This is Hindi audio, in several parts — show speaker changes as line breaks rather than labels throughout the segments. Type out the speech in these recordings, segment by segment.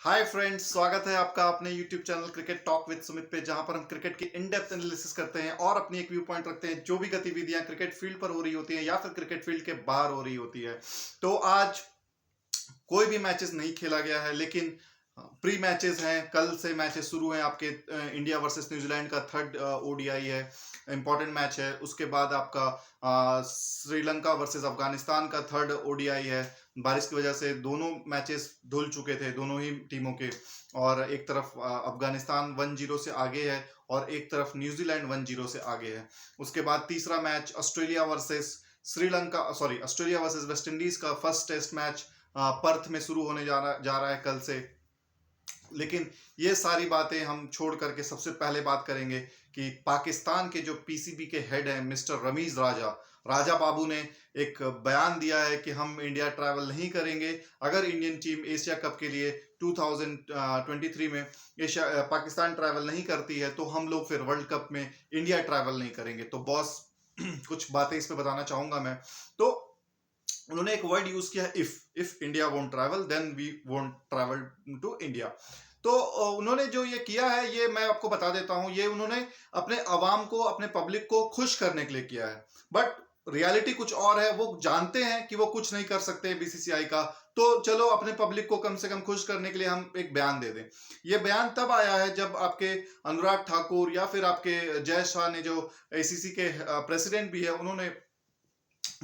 हाय फ्रेंड्स, स्वागत है आपका अपने YouTube channel cricket talk with Sumit पे, जहां पर हम क्रिकेट की इन डेप्थ एनालिसिस करते हैं और अपनी एक व्यू पॉइंट रखते हैं जो भी गतिविधियां क्रिकेट फील्ड पर हो रही होती हैं या फिर क्रिकेट फील्ड के बाहर हो रही होती है। तो आज कोई भी मैचेस नहीं खेला गया है, लेकिन प्री मैचेस हैं। कल से मैचेस शुरू हैं आपके। इंडिया वर्सेस न्यूजीलैंड का थर्ड ओडीआई है, इंपॉर्टेंट मैच है। उसके बाद आपका श्रीलंका वर्सेस अफगानिस्तान का थर्ड ओडीआई है। बारिश की वजह से दोनों मैचेस धुल चुके थे, दोनों ही टीमों के। और एक तरफ अफगानिस्तान 1-0 से आगे है और एक तरफ न्यूजीलैंड 1-0 से आगे है। उसके बाद तीसरा match Australia versus West Indies का फर्स्ट टेस्ट मैच पर्थ में शुरू होने जा रहा है कल से। लेकिन ये सारी बातें हम छोड़ करके सबसे पहले बात करेंगे कि पाकिस्तान के जो पीसीबी के हेड हैं मिस्टर रमीज राजा बाबू ने एक बयान दिया है कि हम इंडिया ट्रैवल नहीं करेंगे। अगर इंडियन टीम एशिया कप के लिए 2023 में पाकिस्तान ट्रैवल नहीं करती है तो हम लोग फिर वर्ल्ड कप में इंडिया ट्रैवल नहीं करेंगे। तो बॉस कुछ बातें इस पे बताना चाहूंगा मैं। तो उन्होंने एक वर्ड यूज किया, if India won't travel then we won't travel to India. तो उन्होंने जो ये किया है, ये मैं आपको बता देता हूं, ये उन्होंने अपने अवाम को, अपने पब्लिक को खुश करने के लिए किया है। बट रियलिटी कुछ और है। वो जानते हैं कि वो कुछ नहीं कर सकते बीसीसीआई का, तो चलो अपने पब्लिक को कम से कम खुश करने के लिए हम एक बयान दे दें। ये बयान तब आया है जब आपके अनुराग ठाकुर या फिर आपके जय शाह ने, जो आईसीसी के प्रेसिडेंट भी है, उन्होंने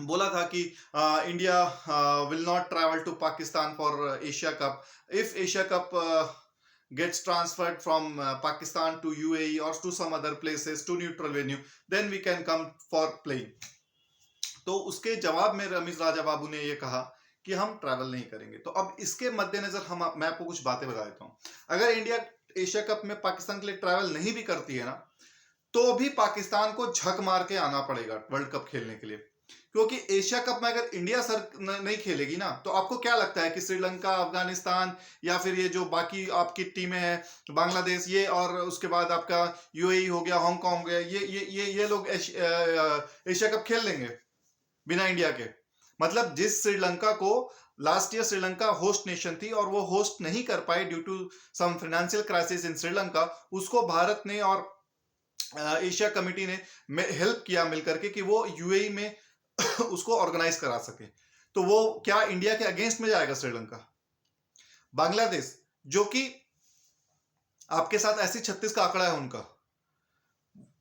बोला था कि India will not travel to Pakistan for Asia cup. If Asia cup gets transferred from Pakistan to UAE or to some other places to neutral venue, then we can come for playing. तो उसके जवाब में रमीज राजा बाबू ने ये कहा कि हम ट्रैवल नहीं करेंगे। तो अब इसके मद्देनजर मैं आपको कुछ बातें बता देता हूं। अगर इंडिया एशिया कप में पाकिस्तान के लिए ट्रैवल नहीं भी करती है ना, तो भी पाकिस्तान को झक मार के आना पड़ेगा वर्ल्ड कप खेलने के लिए। क्योंकि एशिया कप में अगर इंडिया नहीं खेलेगी ना, तो आपको क्या लगता है कि श्रीलंका, अफगानिस्तान या फिर ये जो बाकी आपकी टीमें हैं, बांग्लादेश, ये और उसके बाद आपका यूएई हो गया, हांगकांग हो गया, ये लोग एशिया कप खेल लेंगे बिना इंडिया के? मतलब जिस श्रीलंका को last year Sri Lanka host nation थी और वो होस्ट नहीं कर पाई due to some financial crisis in Sri Lanka, उसको भारत ने और एशिया कमेटी ने हेल्प किया मिलकर के कि वो यूएई में उसको ऑर्गेनाइज करा सके। तो वो क्या इंडिया के अगेंस्ट में जाएगा श्रीलंका? बांग्लादेश, जो कि आपके साथ ऐसी 36 का आंकड़ा है उनका,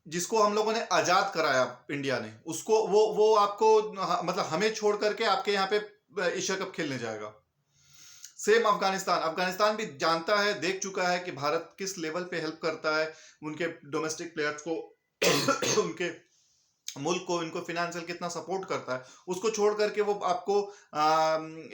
जिसको हम लोगों ने आजाद कराया इंडिया ने, उसको वो आपको मतलब हमें छोड़ करके आपके यहाँ पे एशिया कप खेलने जाएगा। सेम अफगानिस्तान भी जानता है, देख चुका है कि भारत किस लेवल पे हेल्प करता है उनके डोमेस्टिक प्लेयर्स को उनके मुल्क को, इनको फिनेंशियल कितना सपोर्ट करता है। उसको छोड़ करके वो आपको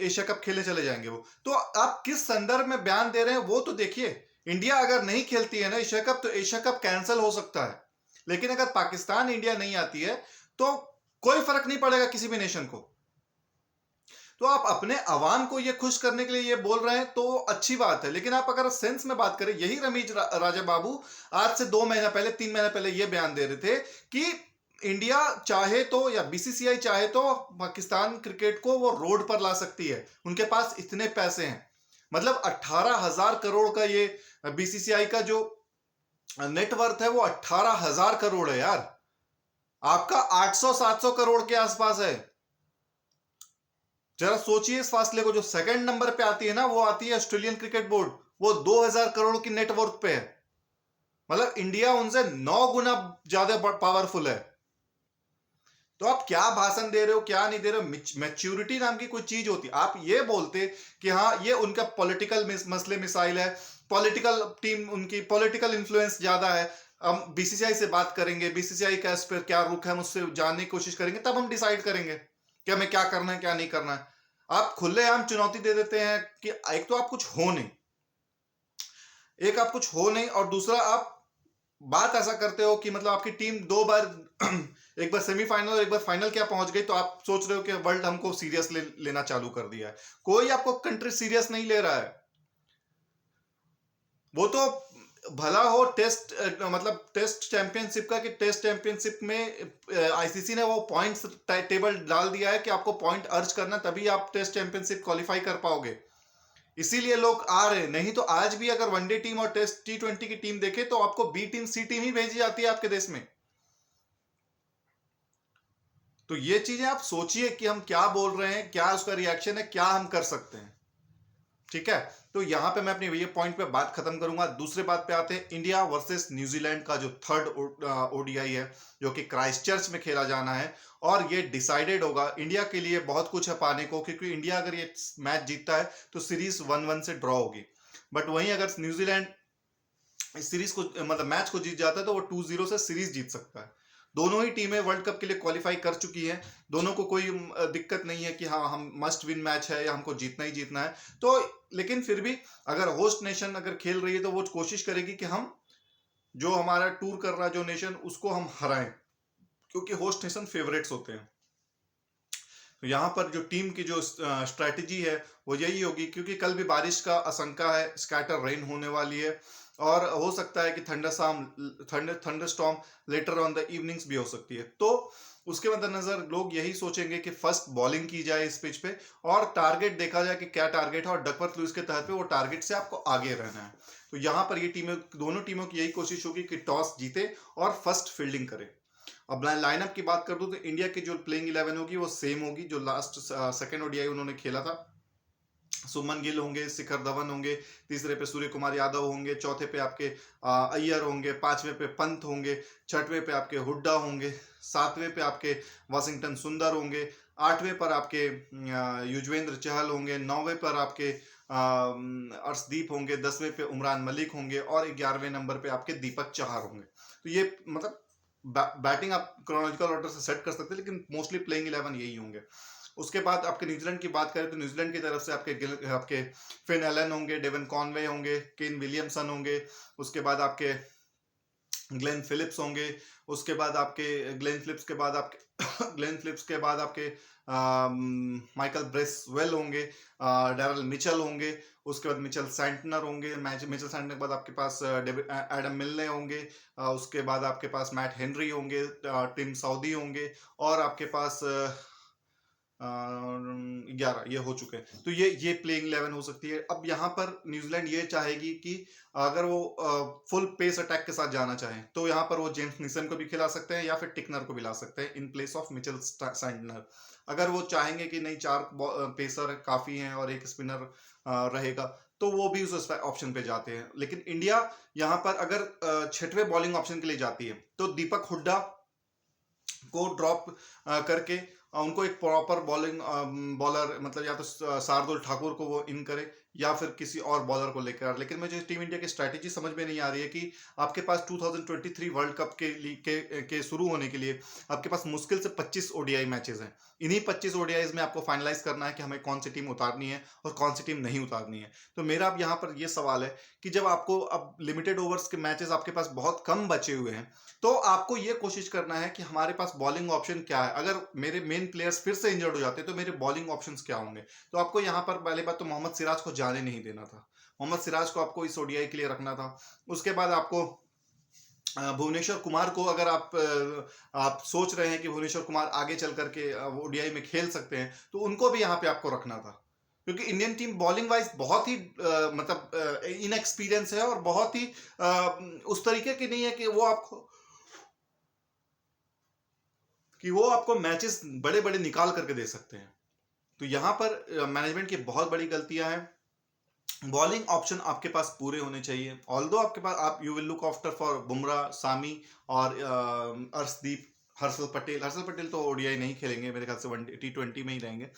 एशिया कप खेलने चले जाएंगे। वो तो आप किस संदर्भ में बयान दे रहे हैं वो तो देखिए। इंडिया अगर नहीं खेलती है ना एशिया कप, तो एशिया कप कैंसिल हो सकता है। लेकिन अगर पाकिस्तान इंडिया नहीं आती है तो कोई फर्क नहीं पड़ेगा किसी भी नेशन को। तो आप अपने अवाम को ये खुश करने के लिए ये बोल रहे हैं तो अच्छी बात है। लेकिन आप अगर सेंस में बात करें, यही रमीज राजा बाबू आज से 2 महीना पहले, 3 महीना पहले ये बयान दे रहे थे कि इंडिया चाहे तो, या बीसीसीआई चाहे तो, पाकिस्तान क्रिकेट को वो रोड पर ला सकती है। उनके पास इतने पैसे हैं। मतलब 18,000 करोड़ का ये बीसीसीआई का जो नेटवर्थ है वो 18,000 करोड़ है यार। आपका 800-700 करोड़ के आसपास है। जरा सोचिए इस फासले को। जो सेकंड नंबर पे आती है ना, वो आती है ऑस्ट्रेलियन क्रिकेट बोर्ड, वो 2,000 करोड़ की नेटवर्थ पे है। मतलब इंडिया उनसे 9 गुना ज्यादा पावरफुल है। तो आप क्या भाषण दे रहे हो, क्या नहीं दे रहे हो? मैच्योरिटी नाम की कोई चीज होती। आप ये बोलते कि हाँ ये उनका पॉलिटिकल मसले मिसाइल है, पॉलिटिकल टीम, उनकी पॉलिटिकल इन्फ्लुएंस ज्यादा है, हम बीसीसीआई से बात करेंगे, बीसीसीआई का इस पर क्या रुख है हम उससे जानने की कोशिश करेंगे, तब हम डिसाइड करेंगे कि हमें क्या करना है क्या नहीं करना है। आप खुलेआम चुनौती दे देते हैं कि एक तो आप कुछ हो नहीं, और दूसरा आप बात ऐसा करते हो कि मतलब आपकी टीम 2 बार एक बार सेमीफाइनल और एक बार फाइनल क्या पहुंच गई, तो आप सोच रहे हो कि वर्ल्ड हमको सीरियस लेना चालू कर दिया है। कोई आपको कंट्री सीरियस नहीं ले रहा है। वो तो भला हो टेस्ट, मतलब टेस्ट चैंपियनशिप का, कि टेस्ट चैंपियनशिप में आईसीसी ने वो पॉइंट्स टेबल डाल दिया है कि आपको पॉइंट अर्ज करना, तभी आप टेस्ट चैंपियनशिप क्वालिफाई कर पाओगे। इसीलिए लोग आ रहे हैं। नहीं तो आज भी अगर वनडे टीम और टेस्ट T20 की टीम देखे तो आपको बी टीम सी टीम ही भेजी जाती है आपके देश में। तो ये चीजें आप सोचिए कि हम क्या बोल रहे हैं, क्या उसका रिएक्शन है, क्या हम कर सकते हैं। ठीक है, तो यहां पे मैं अपनी ये पॉइंट पे बात खत्म करूंगा। दूसरे बात पे आते हैं, इंडिया वर्सेस न्यूजीलैंड का जो थर्ड ओडीआई है, जो कि क्राइस्टचर्च में खेला जाना है, और ये डिसाइडेड होगा। इंडिया के लिए बहुत कुछ है पाने को, क्योंकि इंडिया अगर ये मैच जीतता है तो सीरीज 1-1 से ड्रॉ होगी। बट वहीं अगर न्यूजीलैंड इस सीरीज को, मतलब मैच को जीत जाता है, तो वो 2-0 से सीरीज जीत सकता है। दोनों ही टीमें वर्ल्ड कप के लिए क्वालिफाई कर चुकी हैं। दोनों को कोई दिक्कत नहीं है कि हाँ हम मस्ट विन मैच है या हमको जीतना ही जीतना है। तो लेकिन फिर भी अगर होस्ट नेशन अगर खेल रही है तो वो कोशिश करेगी कि हम जो हमारा टूर कर रहा है जो नेशन, उसको हम हराएं, क्योंकि होस्ट नेशन फेवरेट्स होते हैं। तो यहाँ पर जो टीम की जो स्ट्रैटेजी है वो यही होगी, क्योंकि कल भी बारिश का आशंका है, स्कैटर रेन होने वाली है, और हो सकता है कि thunderstorm later on the evenings भी हो सकती है। तो उसके मद्देनजर लोग यही सोचेंगे कि फर्स्ट बॉलिंग की जाए इस पिच पे, और टारगेट देखा जाए कि क्या टारगेट है, और डकवर्थ लुईस के तहत पे वो टारगेट से आपको आगे रहना है। तो यहाँ पर ये टीमें, दोनों टीमों की यही कोशिश होगी कि टॉस जीते और फर्स्ट फील्डिंग करे। अब लाइनअप की बात कर दूं तो इंडिया की जो प्लेइंग 11 होगी वो सेम होगी जो लास्ट सेकंड ओडीआई उन्होंने खेला था। सुमन गिल होंगे, शिखर धवन होंगे, तीसरे पे सूर्य कुमार यादव होंगे, चौथे पे आपके अय्यर होंगे, पांचवें पे पंत होंगे, छठवें पे आपके हुड्डा होंगे, सातवें पे आपके वाशिंगटन सुंदर होंगे, आठवें पर आपके युजवेंद्र चहल होंगे, नौवें पर आपके अर्शदीप होंगे, 10वें पे उमरान मलिक होंगे, और 11वें नंबर पे आपके दीपक चहार होंगे। तो ये मतलब बैटिंग आप क्रोनोलॉजिकल ऑर्डर से सेट कर सकते हैं, लेकिन मोस्टली प्लेइंग 11 यही होंगे। उसके बाद आपके न्यूजीलैंड की बात करें तो न्यूजीलैंड की तरफ से आपके फिन एलन होंगे, डेवन कॉनवे होंगे, केन विलियमसन होंगे, उसके बाद आपके ग्लेन फिलिप्स होंगे, उसके बाद आपके ग्लेन फिलिप्स के बाद आपके ग्लेन फिलिप्स के बाद आपके माइकल ब्रेसवेल होंगे, डैरल मिचेल होंगे, उसके बाद मिचेल सैंटनर होंगे, मिचेल सैंटनर के बाद आपके पास एडम मिलने होंगे, उसके बाद आपके पास मैट हेनरी होंगे, टिम साउदी होंगे, और आपके पास 11 ये हो चुके हैं। तो ये प्लेइंग 11 हो सकती है। अब यहाँ पर न्यूजीलैंड ये चाहेगी कि अगर वो फुल पेस अटैक के साथ जाना चाहे तो यहाँ पर वो जेम्स नीसन को भी खिला सकते हैं या फिर टिकनर को भी ला सकते हैं in place of Mitchell Santner. अगर वो चाहेंगे कि नहीं, 4 पेसर काफी हैं और एक स्पिनर रहेगा, तो वो भी उस ऑप्शन पे जाते हैं। लेकिन इंडिया यहाँ पर अगर छठवें बॉलिंग ऑप्शन के लिए जाती है तो दीपक हुड्डा को ड्रॉप करके उनको एक प्रॉपर बॉलिंग बॉलर, मतलब या तो शार्दुल ठाकुर को वो इन करे या फिर किसी और बॉलर को लेकर। लेकिन मुझे टीम इंडिया की स्ट्रैटेजी समझ में नहीं आ रही है कि आपके पास 2023 वर्ल्ड कप के शुरू होने के लिए आपके पास मुश्किल से 25 ओडीआई मैचेस हैं। इन्हीं 25 ओडीआईज में आपको फाइनलाइज करना है कि हमें कौन सी टीम उतारनी है और कौन सी टीम नहीं उतारनी है। तो मेरा अब यहाँ पर यह सवाल है कि जब आपको अब लिमिटेड ओवर्स के मैचेस आपके पास बहुत कम बचे हुए हैं, तो आपको ये कोशिश करना है कि हमारे पास बॉलिंग ऑप्शन क्या है। अगर मेरे मेन प्लेयर्स फिर से इंजर्ड हो जाते हैं तो मेरे बॉलिंग ऑप्शंस क्या होंगे। तो आपको यहाँ पर पहले बात तो मोहम्मद सिराज को जाने नहीं देना था। मोहम्मद सिराज को आपको इस ओडीआई के लिए रखना था। उसके बाद आपको भुवनेश्वर कुमार को, अगर आप सोच रहे हैं कि भुवनेश्वर कुमार आगे चल करके ओडीआई में खेल सकते हैं, तो उनको भी यहाँ पे आपको रखना था। क्योंकि इंडियन टीम बॉलिंग वाइज बहुत ही मतलब इनएक्सपीरियंस है और बहुत ही उस तरीके की नहीं है कि वो आपको मैचेस बड़े बड़े निकाल करके दे सकते हैं। तो यहाँ पर मैनेजमेंट की बहुत बड़ी गलतियां हैं। बॉलिंग ऑप्शन आपके पास पूरे होने चाहिए। ऑल्दो आपके पास आप you will look after for Bumrah, Shami और अर्शदीप, हर्षल पटेल तो ओडीआई नहीं खेलेंगे मेरे ख्याल से, T20 में ही रहेंगे।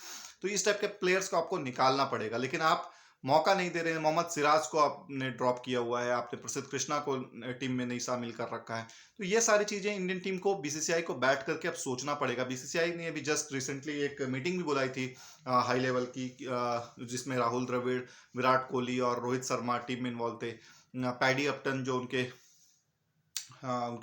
तो इस टाइप के प्लेयर्स को आपको निकालना पड़ेगा, लेकिन आप मौका नहीं दे रहे हैं। मोहम्मद सिराज को आपने ड्रॉप किया हुआ है, आपने प्रसिद्ध कृष्णा को टीम में नहीं शामिल कर रखा है। तो ये सारी चीजें इंडियन टीम को, बीसीसीआई को बैठ करके अब सोचना पड़ेगा। बीसीसीआई ने अभी जस्ट रिसेंटली एक मीटिंग भी बुलाई थी हाई लेवल की, जिसमें राहुल द्रविड़, विराट कोहली और रोहित शर्मा टीम में इन्वॉल्व थे। पैडी अपटन जो उनके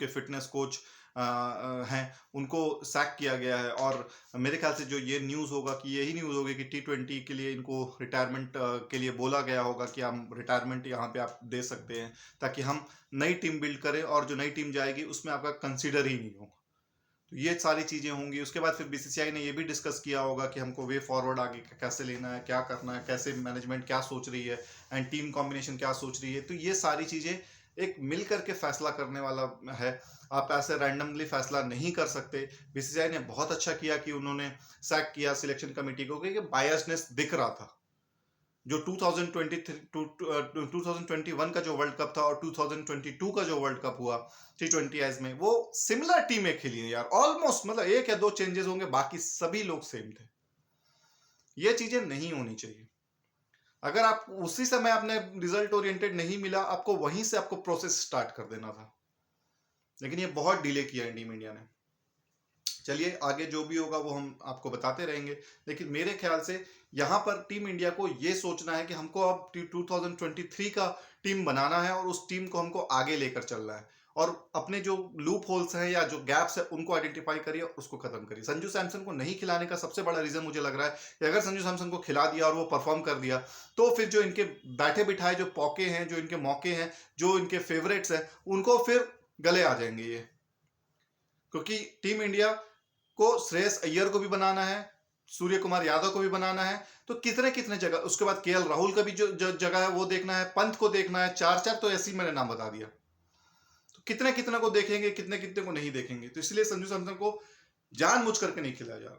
फिटनेस कोच हैं, उनको सैक किया गया है। और मेरे ख्याल से जो ये न्यूज़ होगा कि यही न्यूज़ होगी कि T20 के लिए इनको रिटायरमेंट के लिए बोला गया होगा कि हम रिटायरमेंट यहाँ पे आप दे सकते हैं, ताकि हम नई टीम बिल्ड करें और जो नई टीम जाएगी उसमें आपका कंसीडर ही नहीं होगा। तो ये सारी चीजें होंगी। उसके बाद फिर बीसीसीआई ने ये भी डिस्कस किया होगा कि हमको वे फॉरवर्ड आगे कैसे लेना है, क्या करना है, कैसे मैनेजमेंट क्या सोच रही है एंड टीम कॉम्बिनेशन क्या सोच रही है। तो ये सारी चीजें एक मिल करके फैसला करने वाला है। आप ऐसे रैंडमली फैसला नहीं कर सकते। बीसीसीआई ने बहुत अच्छा किया कि उन्होंने सैक किया सिलेक्शन कमेटी को, क्योंकि बायसनेस दिख रहा था। जो 2021 का जो वर्ल्ड कप था और 2022 का जो वर्ल्ड कप हुआ T20 में, वो सिमिलर टीमें खेली हैं यार, ऑलमोस्ट, मतलब एक या दो चेंजेस होंगे, बाकी सभी लोग सेम थे। ये चीजें नहीं होनी चाहिए। अगर आप उसी समय आपने रिजल्ट ओरिएंटेड नहीं मिला, आपको वहीं से आपको प्रोसेस स्टार्ट कर देना था, लेकिन ये बहुत डिले किया टीम इंडिया ने। चलिए आगे जो भी होगा वो हम आपको बताते रहेंगे, लेकिन मेरे ख्याल से यहाँ पर टीम इंडिया को ये सोचना है कि हमको अब 2023 का टीम बनाना है और उस टीम को हमको आगे लेकर चलना है, और अपने जो लूप होल्स हैं या जो गैप्स है उनको आइडेंटिफाई करिए और उसको खत्म करिए। संजू सैमसन को नहीं खिलाने का सबसे बड़ा रीजन मुझे लग रहा है कि अगर संजू सैमसन को खिला दिया और वो परफॉर्म कर दिया, तो फिर जो इनके बैठे बिठाए जो पौके हैं, जो इनके मौके हैं, जो इनके फेवरेट्स हैं, उनको फिर गले आ जाएंगे ये। क्योंकि टीम इंडिया को श्रेयस अय्यर को भी बनाना है, सूर्य कुमार यादव को भी बनाना है, तो कितने कितने जगह, उसके बाद केएल राहुल का भी जो जगह है वो देखना है, पंत को देखना है, चार चार तो ऐसे ही मैंने नाम बता दिया। तो कितने कितने को देखेंगे, कितने कितने को नहीं देखेंगे। तो इसलिए संजू सैमसन को जानबूझ करके नहीं खिलाया जा रहा।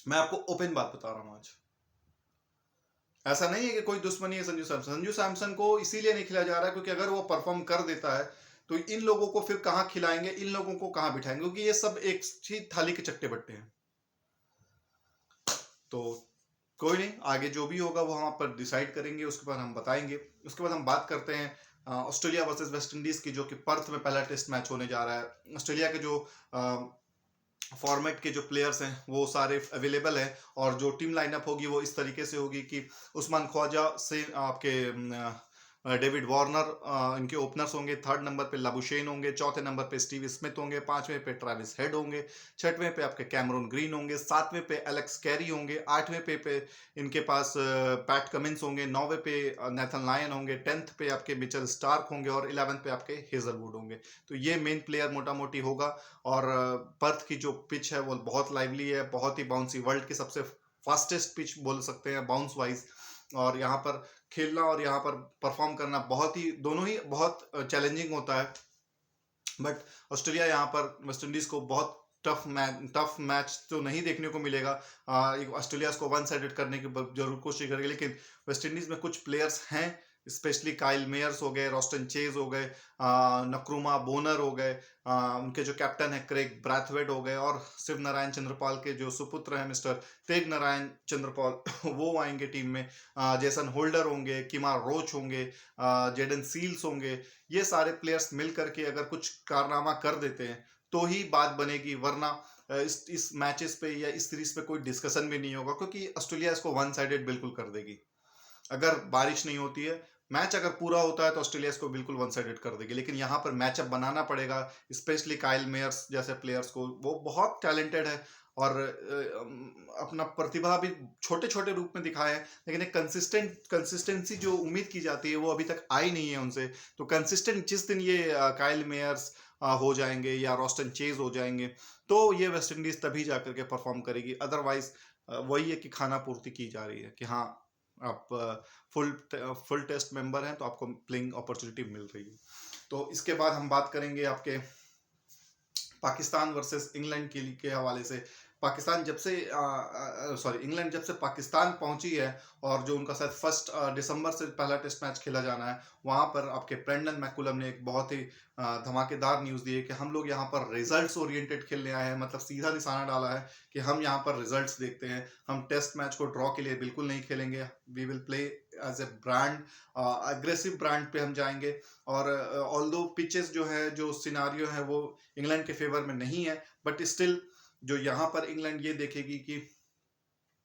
मैं आपको ओपन बात बता रहा हूं आज। ऐसा नहीं है कि कोई दुश्मनी है संजू सैमसन। संजू सैमसन को इसीलिए नहीं खिलाया जा रहा है क्योंकि अगर वो परफॉर्म कर देता है तो इन लोगों को फिर कहां खिलाएंगे, इन लोगों को कहां बिठाएंगे, क्योंकि ये सब एक ही थाली के चट्टे बट्टे हैं। तो कोई नहीं, आगे जो भी होगा वो हम आप पर डिसाइड करेंगे, उसके बाद हम बताएंगे। उसके बाद हम बात करते हैं ऑस्ट्रेलिया वर्सेस वेस्ट इंडीज की, जो कि पर्थ में पहला टेस्ट मैच होने जा रहा है। ऑस्ट्रेलिया के जो फॉर्मेट के जो प्लेयर्स हैं वो सारे अवेलेबल हैं, और जो टीम लाइनअप होगी वो इस तरीके से होगी कि उस्मान ख्वाजा से आपके डेविड वार्नर इनके ओपनर्स होंगे, थर्ड नंबर पे लाबुशेन होंगे, चौथे नंबर पे स्टीव स्मिथ होंगे, पांचवें पे ट्रेविस हेड होंगे, छठवें पे आपके कैमरून ग्रीन होंगे, सातवें पे एलेक्स कैरी होंगे, आठवें पे इनके पास पैट कमिंस होंगे, नौवें पे नेथन लायन होंगे, 10th पे आपके मिचेल स्टार्क होंगे और 11th पे आपके हेजलवुड होंगे। तो ये मेन प्लेयर मोटा मोटी होगा। और पर्थ की जो पिच है वो बहुत लाइवली है, बहुत ही बाउंसी, वर्ल्ड की सबसे फास्टेस्ट पिच बोल सकते हैं बाउंस वाइज। और यहाँ पर खेलना और यहाँ पर परफॉर्म करना बहुत ही, दोनों ही बहुत चैलेंजिंग होता है। बट ऑस्ट्रेलिया यहाँ पर वेस्ट इंडीज को बहुत टफ मैच तो नहीं देखने को मिलेगा। ऑस्ट्रेलिया को वन साइडेड करने की जरूर कोशिश करेगी, लेकिन वेस्ट इंडीज में कुछ प्लेयर्स हैं, स्पेशली काइल मेयर्स हो गए, रॉस्टन चेज हो गए, नक्रुमा बोनर हो गए, उनके जो कैप्टन है क्रेग ब्रैथवेट हो गए, और शिव नारायण चंद्रपाल के जो सुपुत्र हैं मिस्टर तेग नारायण चंद्रपाल वो आएंगे टीम में। जेसन होल्डर होंगे, किमार रोच होंगे, जेडन सील्स होंगे। ये सारे प्लेयर्स मिल करके अगर कुछ कारनामा कर देते हैं तो ही बात बनेगी, वरना इस मैचेस पे या इस सीरीज पे कोई डिस्कशन भी नहीं होगा, क्योंकि ऑस्ट्रेलिया इसको वन साइडेड बिल्कुल कर देगी। अगर बारिश नहीं होती है, मैच अगर पूरा होता है तो ऑस्ट्रेलिया इसको बिल्कुल वन साइडेड कर देगी, लेकिन यहाँ पर मैचअप बनाना पड़ेगा। स्पेशली काइल मेयर्स जैसे प्लेयर्स को, वो बहुत टैलेंटेड है और अपना प्रतिभा भी छोटे छोटे रूप में दिखाया है, लेकिन एक कंसिस्टेंसी जो उम्मीद की जाती है वो अभी तक आई नहीं है उनसे। तो कंसिस्टेंट जिस दिन ये काइल मेयर्स हो जाएंगे या रॉस्टन चेज हो जाएंगे, तो ये वेस्ट इंडीज तभी जाकर के परफॉर्म करेगी। अदरवाइज वही है कि खाना पूर्ति की जा रही है कि हाँ आप फुल टेस्ट मेंबर हैं तो आपको प्लेइंग अपॉर्चुनिटी मिल रही है। तो इसके बाद हम बात करेंगे आपके पाकिस्तान वर्सेस इंग्लैंड के हवाले से। पाकिस्तान जब से इंग्लैंड जब से पाकिस्तान पहुंची है, और जो उनका शायद 1 दिसंबर से पहला टेस्ट मैच खेला जाना है, वहां पर आपके ब्रेंडन मैकुलम ने एक बहुत ही धमाकेदार न्यूज़ दी है कि हम लोग यहाँ पर रिजल्ट्स ओरिएंटेड खेलने आए हैं। मतलब सीधा निशाना डाला है कि हम यहाँ पर रिजल्ट्स देखते हैं, हम टेस्ट मैच को ड्रॉ के लिए बिल्कुल नहीं खेलेंगे। We will play as a brand, aggressive brand पे हम जाएंगे। और ऑल्दो पिचेस जो है, जो सिनारियो है वो इंग्लैंड के फेवर में नहीं है, बट स्टिल जो यहाँ पर इंग्लैंड ये देखेगी कि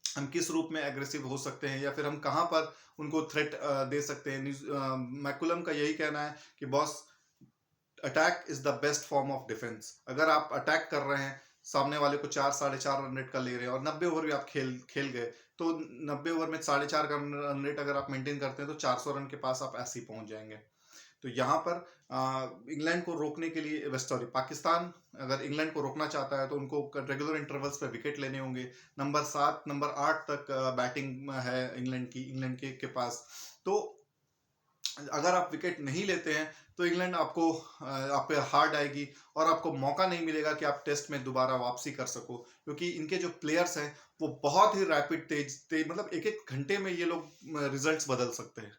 हम किस रूप में एग्रेसिव हो सकते हैं या फिर हम कहाँ पर उनको थ्रेट दे सकते हैं। मैकुलम का यही कहना है कि boss, attack is the best form of defence. अगर आप अटैक कर रहे हैं, सामने वाले को 4-4.5 रन रेट का ले रहे हैं और 90 ओवर भी आप खेल गए, तो 90 ओवर में 4.5 का रन रेट अगर आप मेंटेन करते हैं तो 400 रन के पास आप ऐसे ही पहुंच जाएंगे। तो यहाँ पर इंग्लैंड को रोकने के लिए, सॉरी, पाकिस्तान अगर इंग्लैंड को रोकना चाहता है तो उनको रेगुलर इंटरवल्स पे विकेट लेने होंगे। नंबर 7 नंबर 8 तक बैटिंग है इंग्लैंड के पास। तो अगर आप विकेट नहीं लेते हैं तो इंग्लैंड आपको आप पे हार्ड आएगी और आपको मौका नहीं मिलेगा कि आप टेस्ट में दोबारा वापसी कर सको, क्योंकि इनके जो प्लेयर्स हैं वो बहुत ही रैपिड, तेज तेज, मतलब एक एक घंटे में ये लोग रिजल्ट्स बदल सकते हैं।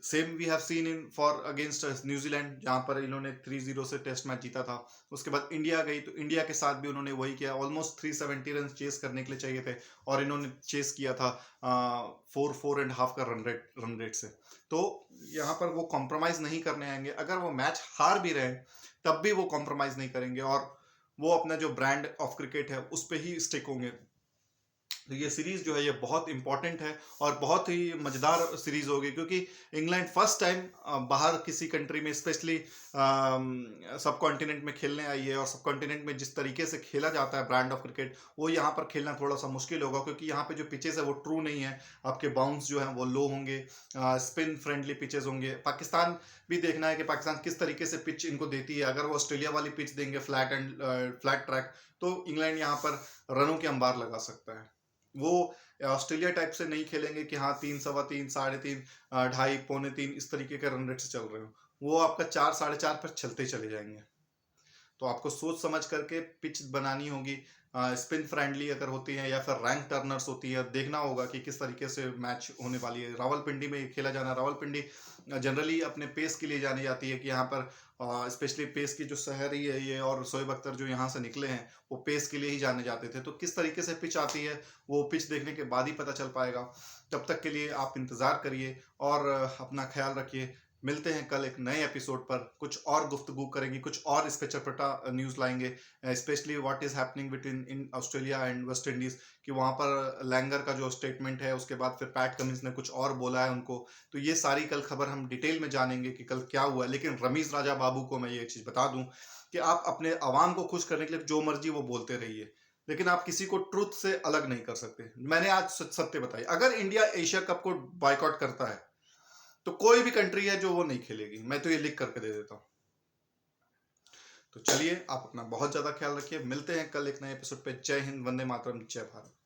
Same we have seen in for against न्यूजीलैंड, जहां पर इन्होंने 3-0 से टेस्ट मैच जीता था। उसके बाद इंडिया गई तो इंडिया के साथ भी उन्होंने वही किया, ऑलमोस्ट 370 रन चेस करने के लिए चाहिए थे और इन्होंने चेस किया था 4.5 का रन रेट से। तो यहाँ पर वो कॉम्प्रोमाइज नहीं करने आएंगे। अगर वो मैच हार भी रहे तब भी वो कॉम्प्रोमाइज नहीं करेंगे और वो अपना जो ब्रांड ऑफ क्रिकेट है उस पर ही स्टिक होंगे। तो ये सीरीज जो है ये बहुत इंपॉर्टेंट है और बहुत ही मजेदार सीरीज होगी, क्योंकि इंग्लैंड फर्स्ट टाइम बाहर किसी कंट्री में, स्पेशली सब कॉन्टिनेंट में खेलने आई है और सब कॉन्टिनेंट में जिस तरीके से खेला जाता है ब्रांड ऑफ क्रिकेट, वो यहाँ पर खेलना थोड़ा सा मुश्किल होगा, क्योंकि यहाँ पे जो पिचेस है वो ट्रू नहीं है। आपके बाउंस जो है वो लो होंगे, स्पिन फ्रेंडली पिचेस होंगे। पाकिस्तान भी देखना है कि पाकिस्तान किस तरीके से पिच इनको देती है। अगर वो ऑस्ट्रेलिया वाली पिच देंगे फ्लैट ट्रैक, तो इंग्लैंड यहाँ पर रनों के अंबार लगा सकता है। वो ऑस्ट्रेलिया टाइप से नहीं खेलेंगे कि हाँ 3, 3.25, 3.5, 2.5, 2.25 इस तरीके के रन रेट से चल रहे हो। वो आपका 4, 4.5 पर चलते चले जाएंगे। तो आपको सोच समझ करके पिच बनानी होगी। स्पिन फ्रेंडली अगर होती है या फिर रैंक टर्नर्स होती है, देखना होगा कि किस तरीके से मैच होने वाली है। रावलपिंडी में खेला जाना, रावलपिंडी जनरली अपने पेस के लिए जानी जाती है कि यहाँ पर स्पेशली पेस की जो शहर ही है ये, और शोएब अख्तर जो यहाँ से निकले हैं वो पेस के लिए ही जाने जाते थे। तो किस तरीके से पिच आती है वो पिच देखने के बाद ही पता चल पाएगा। तब तक के लिए आप इंतज़ार करिए और अपना ख्याल रखिए। मिलते हैं कल एक नए एपिसोड पर, कुछ और गुफ्तगू करेंगे, कुछ और इस पे चटपटा न्यूज़ लाएंगे, specially what is happening between in Australia and West Indies, कि वहाँ पर लैंगर का जो स्टेटमेंट है, उसके बाद फिर पैट कमिंस ने कुछ और बोला है उनको। तो ये सारी कल खबर हम डिटेल में जानेंगे कि कल क्या हुआ। लेकिन रमीज राजा बाबू को मैं ये चीज़ बता दूं कि आप अपने आवाम को खुश करने के लिए जो मर्जी वो बोलते रहिए, लेकिन आप किसी को ट्रुथ से अलग नहीं कर सकते। मैंने आज सत्य बताई, अगर इंडिया एशिया कप को बॉयकॉट करता है तो कोई भी कंट्री है जो वो नहीं खेलेगी, मैं तो ये लिख करके दे देता हूं। तो चलिए, आप अपना बहुत ज्यादा ख्याल रखिए। मिलते हैं कल एक नए एपिसोड पे। जय हिंद, वंदे मातरम, जय भारत।